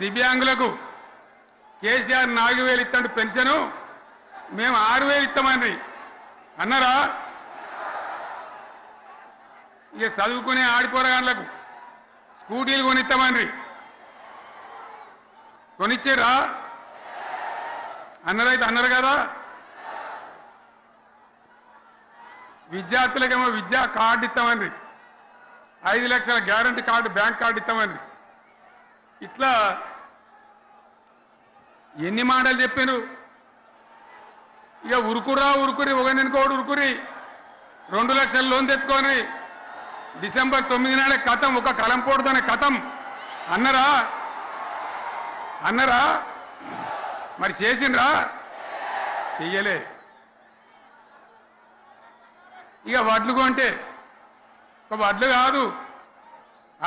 దివ్యాంగులకు కేసీఆర్ 4000 ఇస్తాడు పెన్షను, మేము 6000 ఇస్తామని అన్నారా? ఇక చదువుకునే ఆడిపోరగాళ్ళకు స్కూటీలు కొనిస్తామని కొనిచ్చారా? అన్నారైతే అన్నారు కదా. విద్యార్థులకేమో విద్యా కార్డు ఇస్తామని, 5 లక్షల గ్యారంటీ కార్డు, బ్యాంక్ కార్డు ఇస్తామని, ఇట్లా ఎన్ని మాటలు చెప్పారు. ఇక ఉరుకురి ఒకరినికోడు ఉరుకురి 2 లక్షల లోన్ తెచ్చుకొని డిసెంబర్ 9 నాడే కథం, ఒక కలంపోటుతోనే కథం అన్నరా? మరి చేసిండ్రా? చెయ్యలే. ఇక వడ్లు కొంటే ఒక వడ్లు కాదు,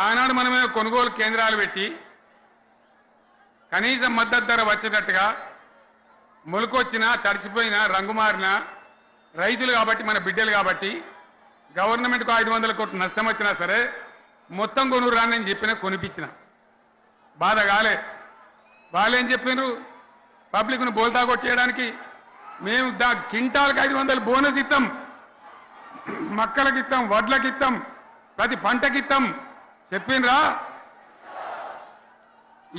ఆనాడు మనమే కొనుగోలు కేంద్రాలు పెట్టి కనీసం మద్దతు ధర వచ్చేటట్టుగా మొలకొచ్చినా తడిసిపోయినా రంగు మారినా రైతులు కాబట్టి మన బిడ్డలు కాబట్టి గవర్నమెంట్కు 500 కోట్లు నష్టం వచ్చినా సరే మొత్తం కొనురా అని చెప్పినా కొనిపించిన. బాధ కాలే. వాళ్ళేం చెప్పినారు? పబ్లిక్ను బోల్తా కొట్టేయడానికి మేము కింటాలకు 500 బోనస్ ఇస్తాం, మక్కలకి ఇస్తాం, వడ్లకి ఇస్తాం, ప్రతి పంటకి ఇస్తాం చెప్పిండ్రా?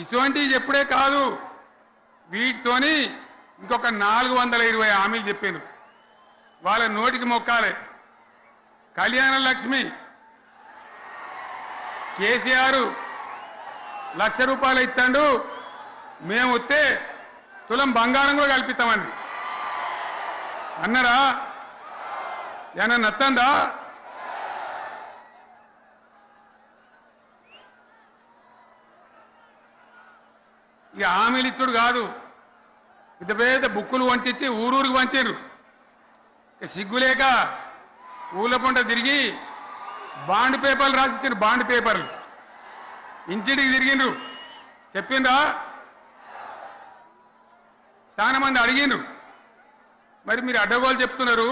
ఇటువంటివి చెప్పుడే కాదు, వీటితోని ఇంకొక 420 హామీలు చెప్పిండ్రు. వాళ్ళ నోటికి మొక్కాలే. కళ్యాణ లక్ష్మి కేసీఆర్ 1,00,000 రూపాయలు ఇస్తాడు, మేము వస్తే తులం బంగారం కూడా కల్పిస్తామండి అన్నారా? ఏమన్నా నత్తందా? ఇక హామీలు ఇచ్చుడు కాదు, పెద్ద పెద్ద బుక్కులు వంచి ఊరూరికి వంచారు. సిగ్గులేక ఊళ్ళ పంట తిరిగి బాండ్ పేపర్లు రాసిచ్చారు. బాండ్ పేపర్లు ఇంటింటికి తిరిగిండ్రు. చెప్పిండ్రా? చాలా మంది అడిగిండ్రు. మరి మీరు అడ్డగోలు చెప్తున్నారు,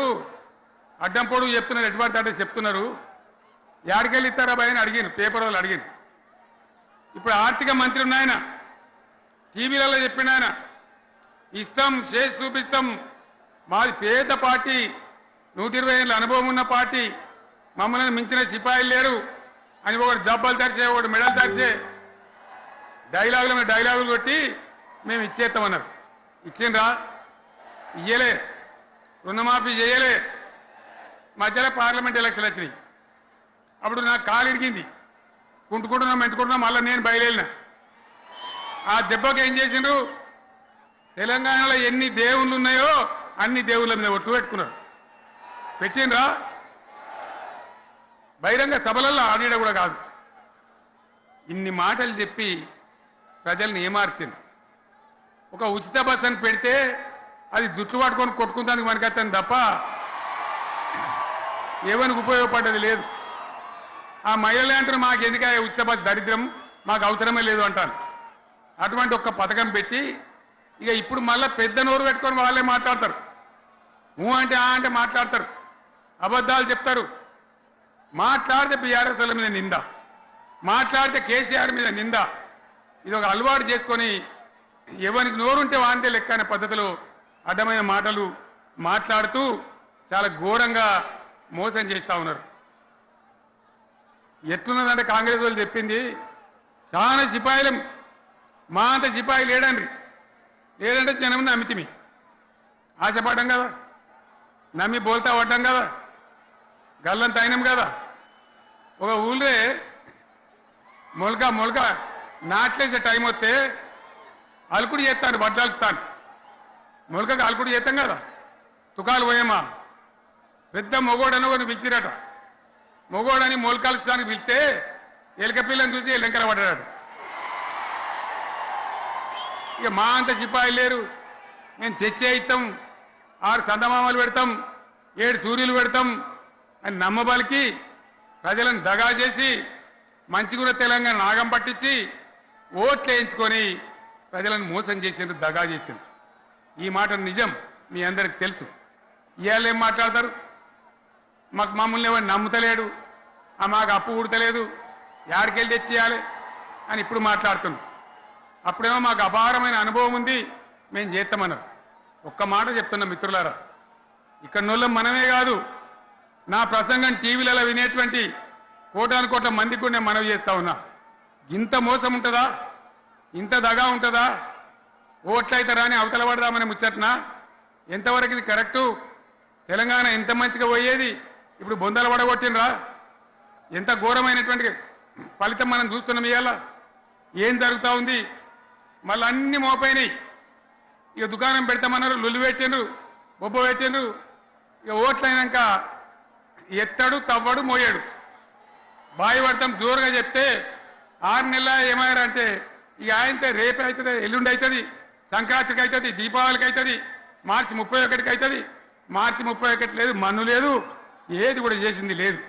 అడ్డం పొడుగు చెప్తున్నారు, ఎటువంటి అడ్డ చెప్తున్నారు, యాడికెళ్ళి ఇస్తారా భయ అని అడిగిండ్రు. పేపర్ వాళ్ళు అడిగిండ్రు. ఇప్పుడు ఆర్థిక మంత్రి ఉన్నాయన టీవీలలో చెప్పిండు, ఆయన ఇస్తాం, చేసి చూపిస్తాం, మాది పేద పార్టీ, 120 ఏళ్ళ అనుభవం ఉన్న పార్టీ, మమ్మల్ని మించిన సిపాయిలు లేరు అని ఒకటి జబ్బలు తెరిచే, ఒకటి మెడలు తెరిచే డైలాగులు కొట్టి మేము ఇచ్చేస్తామన్నారు. ఇచ్చిండ్రా? ఇయ్యలే. రుణమాఫీ చేయలే. మధ్యలో పార్లమెంట్ ఎలక్షన్లు వచ్చినాయి. అప్పుడు నాకు కాలు ఇరిగింది, కుంటుకుంటున్నాం మెంటుకుంటున్నాం, మళ్ళీ నేను బయలుదేరిన. ఆ దెబ్బకి ఏం చేసిండ్రు? తెలంగాణలో ఎన్ని దేవుళ్ళు ఉన్నాయో అన్ని దేవుళ్ళ మీద ఒట్లు పెట్టుకున్నారు. పెట్టిండ్రా? బహిరంగ సభలలో ఆడిడ కూడా కాదు. ఇన్ని మాటలు చెప్పి ప్రజల్ని ఏమార్చింది. ఒక ఉచిత బస్ అని పెడితే అది జుట్లు పట్టుకొని కొట్టుకుంటానికి మనకత్తాను తప్ప ఏమనికి ఉపయోగపడ్డది లేదు. ఆ మహిళలే అంటారు మాకు ఎందుక ఉచిత బస్, దరిద్రం, మాకు అవసరమే లేదు అంటారు. అటువంటి ఒక్క పథకం పెట్టి ఇక ఇప్పుడు మళ్ళీ పెద్ద నోరు పెట్టుకొని వాళ్ళే మాట్లాడతారు. అంటే అంటే మాట్లాడతారు, అబద్ధాలు చెప్తారు. మాట్లాడితే బీఆర్ఎస్ వాళ్ళ మీద నింద, మాట్లాడితే కేసీఆర్ మీద నింద. ఇది ఒక అలవాటు చేసుకొని ఎవరికి నోరుంటే వాంతే లెక్క అనే పద్ధతిలో అడ్డమైన మాటలు మాట్లాడుతూ చాలా ఘోరంగా మోసం చేస్తూ ఉన్నారు. ఎట్లున్నదంటే కాంగ్రెస్ వాళ్ళు చెప్పింది చాలా సిపాయిలం, మా అంత సిపాయి లేడంటే జనం నమ్మితిమి, ఆశపడ్డాం కదా, నమ్మి బోల్తా పడ్డాం కదా, గల్లంత అయినాం కదా. ఒక ఊళ్ళే మొలక నాట్లేసే టైం వస్తే అలుకుడు చేస్తాను, బట్టలు అలుకుతాను. మొలకకు అలుకుడు చేస్తాం కదా, తుకాలు పోయేమా పెద్ద మొగోడని ఒకరిని పిలిచిరట. మొగోడని మొలకలుస్తానికి పిలిస్తే ఎలక పిల్లని చూసి ఎల్లంకర పడ్డాడు. ఇక మా అంత సిపాయి లేరు, మేము తెచ్చే ఇస్తాం, 6 సందమామలు పెడతాం, 7 సూర్యులు పెడతాం అని నమ్మబలికి ప్రజలను దగా చేసి మంచిగున్న తెలంగాణ నాగం పట్టించి ఓట్లు వేయించుకొని ప్రజలను మోసం చేసిండ్రు, దగా చేసిండ్రు. ఈ మాట నిజం, మీ అందరికి తెలుసు. ఇవాళ ఏం మాట్లాడతారు? మమ్మల్ని ఎవరు నమ్ముతలేడు, మాకు అప్పు ఉడతలేదు, యాడికెళ్ళి తెచ్చియాలి అని ఇప్పుడు మాట్లాడుతున్నాం. అప్పుడేమో మాకు అపారమైన అనుభవం ఉంది మేము చేస్తామన్నారు. ఒక్క మాట చెప్తున్నా మిత్రులారా, ఇక్కడ నోళ్ళం మనమే కాదు, నా ప్రసంగం టీవీలలో వినేటువంటి కోటాను కోట్ల మందికి కూడా నేను మనవి చేస్తా ఉన్నా. ఇంత మోసం ఉంటుందా, ఇంత దగా ఉంటుందా? ఓట్లయితే రాని అవతల పడదామని ముచ్చట్నా? ఎంతవరకు ఇది కరెక్టు? తెలంగాణ ఎంత మంచిగా పోయేది, ఇప్పుడు బొందలు పడగొట్టినరా? ఎంత ఘోరమైనటువంటి ఫలితం మనం చూస్తున్నాం. ఇవాళ ఏం జరుగుతూ ఉంది? మళ్ళీ అన్ని మోపైనాయి. ఇక దుకాణం పెడతామన్నారు, లొల్లు పెట్టిండ్రు, బొబ్బ పెట్టిండ్రు. ఇక ఓట్లయినాక ఎత్తాడు, తవ్వడు, మోయాడు. బాయి పడతాం జోరుగా చెప్తే 6 నెలల ఏమయ్యారంటే ఇక ఆయనతో రేపు అవుతుంది, ఎల్లుండి అవుతుంది, సంక్రాంతికి అవుతుంది, దీపావళికి అవుతుంది, మార్చి 31కి అవుతుంది. మార్చి 31 లేదు, మన్ను లేదు, ఏది కూడా చేసింది లేదు.